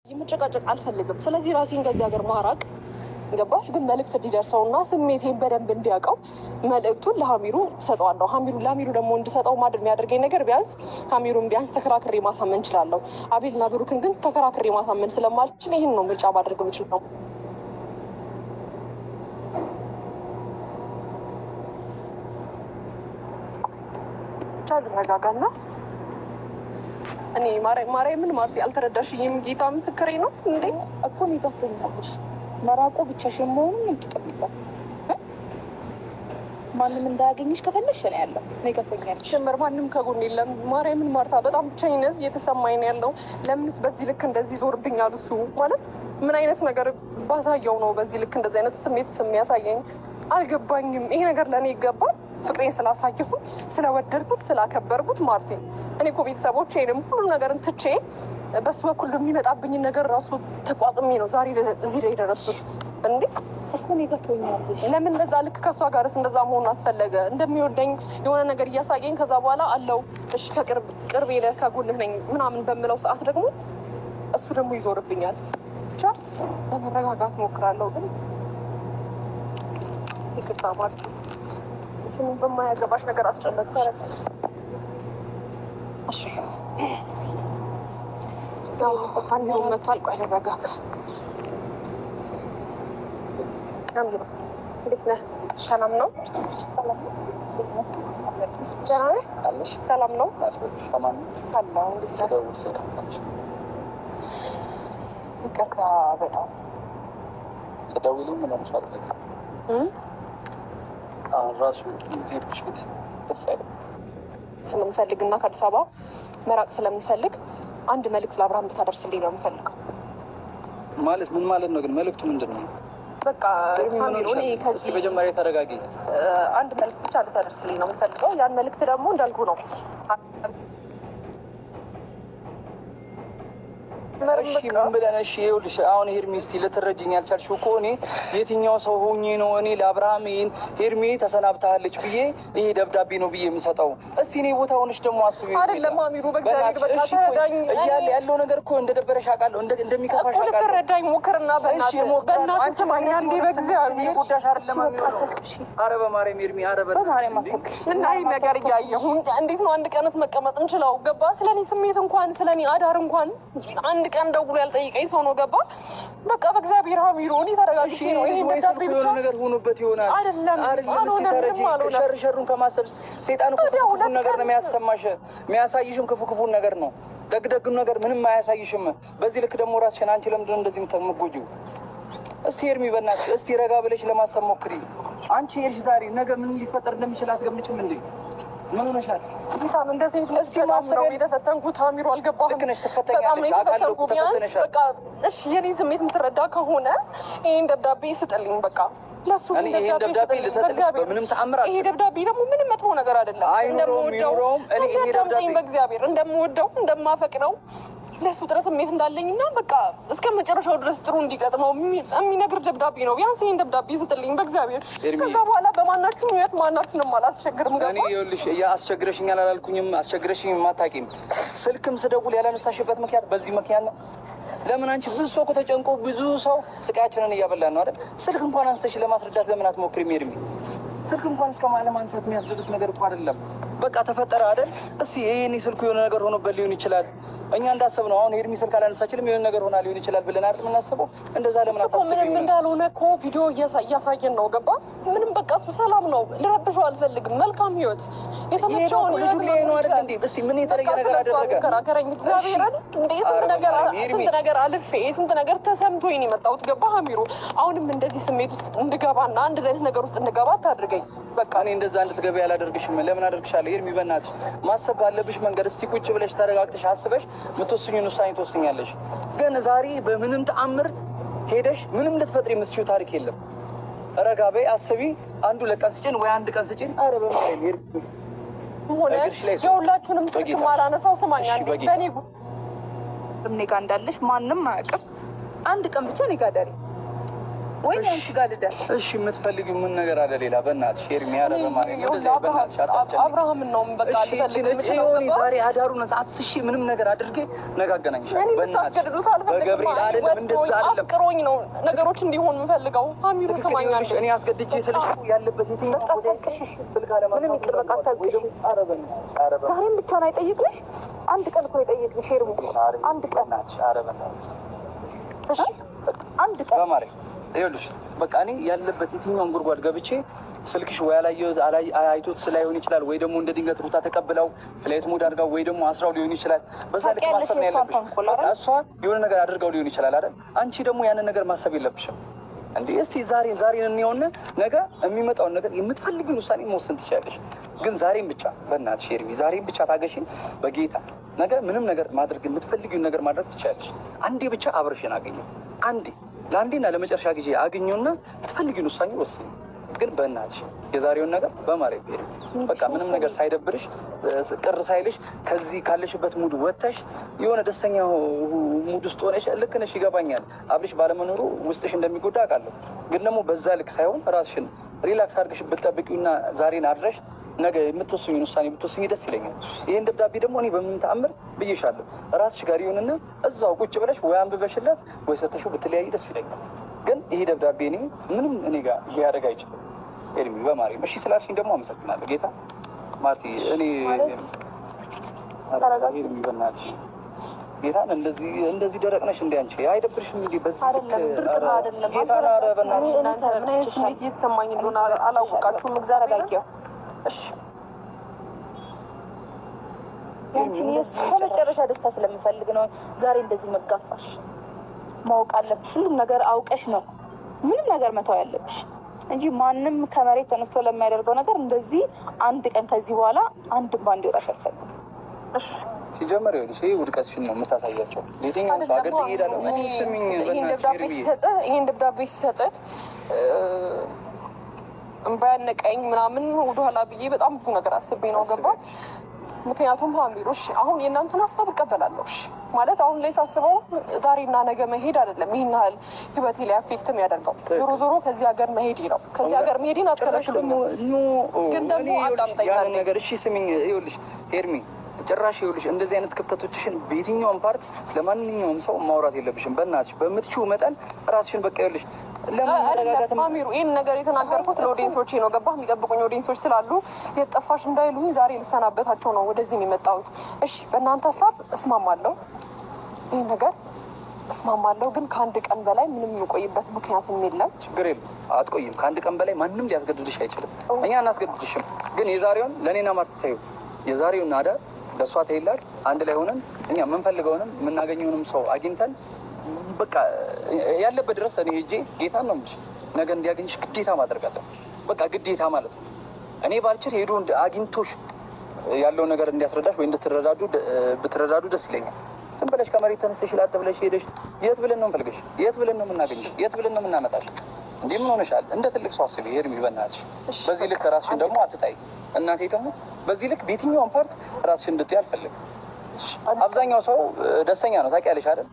የመጨቃጨቅ አልፈልግም። ስለዚህ ራሴን ከዚህ ሀገር ማራቅ ገባሽ? ግን መልእክት እንዲደርሰውና ስሜቴን በደንብ እንዲያውቀው መልእክቱን ለሀሚሩ ሰጠዋለሁ። ለሀሚሩ ደግሞ እንድሰጠው ማድረግ የሚያደርገኝ ነገር ሀሚሩን ቢያንስ ተከራክሬ ማሳመን እችላለሁ። አቤልና ብሩክን ግን ተከራክሬ ማሳመን ስለማልችል ይህን ነው ምርጫ ማድረግ የምችል ነው። ብቻ ልረጋጋና እኔ ማርያምን ማርቲ አልተረዳሽኝም። ጌታ ምስክሬ ነው እንዴ እኮ ይገፍኛለሽ። መራቆ ብቻሽን መሆኑን ይጥቀምላል። ማንም እንዳያገኝሽ ከፈለሽ ነው ያለው። ይገፍኛለሽ። ጀመር ማንም ከጎን የለም። ማርያምን ማርታ በጣም ብቸኝነት እየተሰማኝ ነው ያለው። ለምንስ በዚህ ልክ እንደዚህ ዞርብኛል? እሱ ማለት ምን አይነት ነገር ባሳየው ነው በዚህ ልክ እንደዚህ አይነት ስሜት የሚያሳየኝ? አልገባኝም። ይሄ ነገር ለእኔ ይገባል? ፍቅሬን ስላሳየሁኝ ስለወደድኩት ስላከበርኩት ማርቴ እኔ እኮ ቤተሰቦቼንም ሁሉ ነገርን ትቼ በሱ በኩል የሚመጣብኝን ነገር ራሱ ተቋጥሜ ነው ዛሬ እዚህ ላይ የደረሱት። እንዴ እኮ ነገቶኛለሽ። ለምን እንደዛ ልክ ከእሷ ጋርስ እንደዛ መሆኑ አስፈለገ? እንደሚወደኝ የሆነ ነገር እያሳየኝ ከዛ በኋላ አለው እሺ ከቅርቤ ነህ ከጎንህ ነኝ ምናምን በምለው ሰዓት ደግሞ እሱ ደግሞ ይዞርብኛል። ብቻ ለመረጋጋት ሞክራለሁ። ግን ይቅርታ ማርቴ በማያገባሽ ነገር አስጨነቅኩ። እሺ ሀሚሩ መቷል። ቆይ ልረጋጋ። ሀሚሩ እንዴት ነህ? ሰላም ነው? ደህና ነህ? ሰላም ነው? ይቅርታ በጣም ስደውልልኝ ምን ሆነሻል? አሁን ራሱ ሄድሽ ቤት ደስ አይልም ስለምፈልግ እና ከአዲስ አበባ መራቅ ስለምፈልግ አንድ መልዕክት ለአብርሃም ብታደርስልኝ ነው የምፈልገው። ማለት ምን ማለት ነው ግን? መልዕክቱ ምንድን ነው? በቃ ሀሚሩ እኔ ከዚህ መጀመሪያ ተረጋጊ። አንድ መልዕክት ብቻ ልታደርስልኝ ነው የምፈልገው። ያን መልዕክት ደግሞ እንዳልኩ ነው እሺ ምን ብለን? እሺ ይኸውልሽ አሁን ሄርሚ እስኪ ልትረጅኝ ያልቻልሽው እኮ እኔ የትኛው ሰው ሆኜ ነው እኔ ለአብርሃም ሄርሚ ተሰናብታለች ብዬ ይሄ ደብዳቤ ነው ብዬ የምሰጠው? እስኪ እኔ ቦታ ሆነሽ ደግሞ አስቢ። አይደለም ሀሚሩ በእግዚአብሔር በቃ ተረዳኝ። እያለ ያለው ነገር እኮ እንደደበረሽ አውቃለሁ፣ እንደሚከፋሽ አውቃለሁ። ልትረዳኝ ሞክርና በእናትህ ስማኝ አንዴ በእግዚአብሔር ጉዳሽ አይደለም ሀሚሩ። ኧረ በማርያም ሄርሚ፣ ኧረ በማርያም እና ይሄ ነገር እያየሁ እንዴት ነው አንድ ቀንስ መቀመጥ እንችለው? ገባ? ስለኔ ስሜት እንኳን ስለኔ አዳር እንኳን አንድ ቀን ደውሎ ያልጠይቀኝ ሰው ነው። ገባ? በቃ በእግዚአብሔር ሀሚሩ እኔ ተረጋግቼ ነው ይሄ ደብዳቤ ብቻ ነገር ሆኖበት ይሆናል። አይደለም ሸርሸሩን ከማሰብ ሰይጣን እኮ ክፉን ነገር ነው የሚያሰማሽ፣ የሚያሳይሽም ክፉን ነገር ነው። ደግን ነገር ምንም አያሳይሽም። በዚህ ልክ ደግሞ ራስሽን አንቺ ለምንድን ነው እንደዚህ የምትጎጂው? እስቲ ሄርሚ በእናትሽ እስቲ ረጋ ብለሽ ለማሰብ ሞክሪ። አንቺ ሄድሽ ዛሬ ነገ ምን ሊፈጠር እንደሚችል አትገምችም እንዴ? ምን ሆነሻል? ጌታም እንደዚህ እስቲ ማሰብ የተፈተንኩት ሀሚሩ አልገባህም? ልክ ነሽ፣ ትፈተኛለሽ። አውቃለሁ እኮ ተፈተነሻል። በቃ እሺ የኔ ስሜት የምትረዳ ከሆነ ይሄን ደብዳቤ ስጥልኝ። በቃ ለሱ ይሄን ደብዳቤ ልሰጥልሽ በምንም ተአምር አልችልም። ይሄ ደብዳቤ ደግሞ ምንም መጥፎ ነገር አይደለም። በእግዚአብሔር እንደምወደው እንደማፈቅረው ለሱ ጥረት ስሜት እንዳለኝና በቃ እስከ መጨረሻው ድረስ ጥሩ እንዲገጥመው የሚነግር ደብዳቤ ነው። ቢያንስ ይሄን ደብዳቤ ስጥልኝ በእግዚአብሔር። ከዛ በኋላ በማናችሁም ህይወት ማናችሁንም አላስቸግርም። ገባ? እኔ ይኸውልሽ አስቸግረሽኛል አላልኩኝም። አስቸግረሽኝ የማታውቂም። ስልክም ስደውል ያላነሳሽበት ምክንያት በዚህ ምክንያት ነው። ለምን አንቺ ብዙ ሰው እኮ ተጨንቆ ብዙ ሰው ስቃያችንን እያበላን ነው አይደል? ስልክ እንኳን አንስተሽ ለማስረዳት ለምን አትሞክሪም ሄርሚ? ስልክ እንኳን እስከ ለማንሳት የሚያስደርስ ነገር እኮ አይደለም። በቃ ተፈጠረ አይደል? እስቲ ይሄኔ ስልኩ የሆነ ነገር ሆኖበት ሊሆን ይችላል። እኛ እንዳሰብነው አሁን ሄርሚ ስልክ አላነሳችልም የሆነ ነገር ሆና ሊሆን ይችላል ብለን አይደል የምናስበው? እንደዛ ለምን አታስቢም? ምንም እንዳልሆነ እኮ ቪዲዮ እያሳየን ነው። ገባ? ምንም በቃ እሱ ሰላም ነው። ልረብሸው አልፈልግም። መልካም ህይወት የተመቸውን ልጁ ላይ ነው አይደል እንዴ? እስቲ ምን የተለየ ነገር አደረገ? ከራከረኝ እግዚአብሔርን እንዴ ስንት ነገር አልፌ ስንት ነገር ተሰምቶኝ ነው የመጣሁት። ገባ ሀሚሩ? አሁንም እንደዚህ ስሜት ውስጥ እንድገባና እንደዚህ አይነት ነገር ውስጥ እንድገባ አታድርገኝ። በቃ እኔ እንደዛ እንድትገቢ ያላደርግሽም። ለምን አደርግሻለሁ? ሄርሚ በእናትሽ ማሰብ ባለብሽ መንገድ እስቲ ቁጭ ብለሽ ተረጋግተሽ አስበሽ የምትወስኙን ውሳኔ ትወስኛለሽ። ግን ዛሬ በምንም ተአምር ሄደሽ ምንም ልትፈጥሪ የምትችይው ታሪክ የለም። ረጋ በይ፣ አስቢ። አንዱ ለቀን ስጭን ወይ አንድ ቀን ስጭን። ኧረ በማርያም ሄርሚ ሆነ የሁላችሁንም ስልክ ማላነሳው ስማኝ አንዴ በእኔ እኔ ጋር እንዳለሽ ማንም አያውቅም። አንድ ቀን ብቻ እኔ ጋር ደሪ ወይ አንቺ ጋር ልደር። እሺ የምትፈልጊው ምን ነገር አለ ሌላ? በእናትሽ ሄርሚ ያለ በማርያም ወደዚህ በእናትሽ አታስጨንቂ። አብርሃም ነው በቃ ልፈልግ የምችለው ዛሬ አዳሩን አትስሺ ምንም ነገር አድርጌ ነገ አገናኝሻለሁ። በእናትሽ በገብርኤል አይደለም እንደዛ አይደለም። አፍቅሮኝ ነው ነገሮች እንዲሆን የምፈልገው። አሚሩ ሰማኛል። እኔ አስገድጄ ስለሽ ያለበት የትኛው ስልክ አለማለት ምንም ይቅር በቃ ታውቂሽ። ዛሬም ብቻ ነው አይጠይቅሽ። አንድ ቀን እኮ አይጠይቅሽ ሄርሚ። አንድ ቀን እሺ አንድ ቀን በማርያም ይኸውልሽ በቃ እኔ ያለበት የትኛውን ጉድጓድ ገብቼ ስልክሽ ወይ አይቶት ስላይሆን ይችላል፣ ወይ ደግሞ እንደ ድንገት ሩታ ተቀብለው ፍላይት ሞድ አድርጋው ወይ ደግሞ አስራው ሊሆን ይችላል። በዛ ልክ ማሰብ ነው ያለብሽ። በቃ እሷ የሆነ ነገር አድርጋው ሊሆን ይችላል አይደል? አንቺ ደግሞ ያንን ነገር ማሰብ የለብሽም እንዴ። እስቲ ዛሬን እንየውና ነገ የሚመጣውን ነገር የምትፈልጊውን ውሳኔ መወሰን ትችላለሽ። ግን ዛሬን ብቻ በእናትሽ ሄርሚ ዛሬን ብቻ ታገሽኝ በጌታ። ነገ ምንም ነገር ማድረግ የምትፈልጊውን ነገር ማድረግ ትችላለሽ። አንዴ ብቻ አብረሽን አገኘው። አንዴ ለአንዴና ለመጨረሻ ጊዜ አግኘውና የምትፈልጊውን ውሳኔ ወስኝ። ግን በእናትሽ የዛሬውን ነገር በማርያም ሄርሚ በቃ ምንም ነገር ሳይደብርሽ ቅር ሳይልሽ ከዚህ ካለሽበት ሙድ ወጥተሽ የሆነ ደስተኛ ሙድ ውስጥ ሆነሽ ልክ ነሽ፣ ይገባኛል። አብርሽ ባለመኖሩ ውስጥሽ እንደሚጎዳ አውቃለሁ። ግን ደግሞ በዛ ልክ ሳይሆን ራስሽን ሪላክስ አድርገሽ ብትጠብቂውና ዛሬን አድረሽ ነገ የምትወስኙን ውሳኔ ብትወስኝ ደስ ይለኛል። ይህን ደብዳቤ ደግሞ እኔ በምን ተአምር ብዬሻለሁ ራስሽ ጋር ይሁንና እዛው ቁጭ ብለሽ ወይ አንብበሽለት ወይ ሰተሽው ብትለያይ ደስ ይለኛል። ግን ይሄ ደብዳቤ እኔ ምንም እኔ ጋር ሊያደርግ አይችልም። ኤርሚ በማርያም እሺ ስላልሽኝ ደግሞ አመሰግናለሁ። ጌታ ማርቲ እኔ ኤርሚ በእናትሽ ጌታን እንደዚህ ደረቅ ነሽ እንደ አንቺ አይደብርሽም? እንዲ በዚህ ጌታን ኧረ በእናትሽ ምን አይነት ስሜት እየተሰማኝ እንደሆነ አላወቃችሁም። እግዚአብሔር ያውቃል። እሺ ከመጨረሻ ደስታ ስለምፈልግ ነው ዛሬ እንደዚህ መጋፋሽ። ማወቅ አለብሽ። ሁሉም ነገር አውቀሽ ነው ምንም ነገር መተው ያለብሽ እንጂ ማንም ከመሬት ተነስቶ ለሚያደርገው ነገር እንደዚህ አንድ ቀን ከዚህ በኋላ አንድም ባንድ ይወጣ ሸፈል። እሺ ሲጀመር ይኸውልሽ ይሄ ውድቀትሽን ነው የምታሳያቸው። የትኛውም ሰው ሀገር ትሄዳለህ። ይሄን ደብዳቤ ሲሰጥህ እምባ ያነቀኝ ምናምን ወደኋላ ብዬ በጣም ብዙ ነገር አስቤ ነው ገባ። ምክንያቱም ሀሚሮሽ አሁን የእናንተን ሀሳብ እቀበላለሁ ማለት አሁን ላይ ሳስበው ዛሬና ነገ መሄድ አይደለም ይህን ያህል ህይወቴ ላይ አፌክትም ያደርገው ዞሮ ዞሮ ከዚህ ሀገር መሄድ ነው። ከዚህ ሀገር መሄድን አትከለክሉም። ግን ደግሞ አዳምጠኛል ነገር እሺ ስሚኝ። ይኸውልሽ ሄርሚ ጭራሽ ይኸውልሽ እንደዚህ አይነት ክፍተቶችሽን በየትኛውም ፓርት ለማንኛውም ሰው ማውራት የለብሽም። በእናትሽ በምትችው መጠን ራስሽን በቃ ይኸውልሽ ለማረጋጋት አሚሩ ይህን ነገር የተናገርኩት ለኦዲየንሶቼ ነው ገባህ? የሚጠብቁኝ ኦዲየንሶች ስላሉ የጠፋሽ እንዳይሉኝ ዛሬ ልሰናበታቸው ነው ወደዚህ የመጣሁት። እሺ በእናንተ ሀሳብ እስማማለሁ፣ ይህን ነገር እስማማለሁ። ግን ከአንድ ቀን በላይ ምንም የምቆይበት ምክንያትም የለም። ችግር የለም አትቆይም። ከአንድ ቀን በላይ ማንም ሊያስገድድሽ አይችልም። እኛ እናስገድድሽም። ግን የዛሬውን ለእኔና ማርት ታዩ የዛሬውን አዳር ለእሷ ተይላት አንድ ላይ ሆነን እኛ የምንፈልገውንም የምናገኘውንም ሰው አግኝተን በቃ ያለበት ድረስ እኔ ሄጄ ጌታን ነው የምልሽ ነገ እንዲያገኝሽ ግዴታ ማድረጋለን። በቃ ግዴታ ማለት ነው። እኔ ባልችል ሄዶ አግኝቶሽ ያለው ነገር እንዲያስረዳሽ ወይ ብትረዳዱ ደስ ይለኛል። ዝም ብለሽ ከመሬት ተነስተሽ ላጥ ብለሽ ሄደሽ የት ብለን ነው እንፈልገሽ? የት ብለን ነው የምናገኝሽ? የት ብለን ነው የምናመጣሽ? እንዲህ ምን ሆነሻል? እንደ ትልቅ ሰው አስቢ ሄርሚ በእናትሽ። በዚህ ልክ ራስሽን ደግሞ አትጣይ እናቴ። ደግሞ በዚህ ልክ በየትኛውም ፓርት ራስሽን እንድትይ አልፈልግም። አብዛኛው ሰው ደስተኛ ነው ታውቂያለሽ አይደል?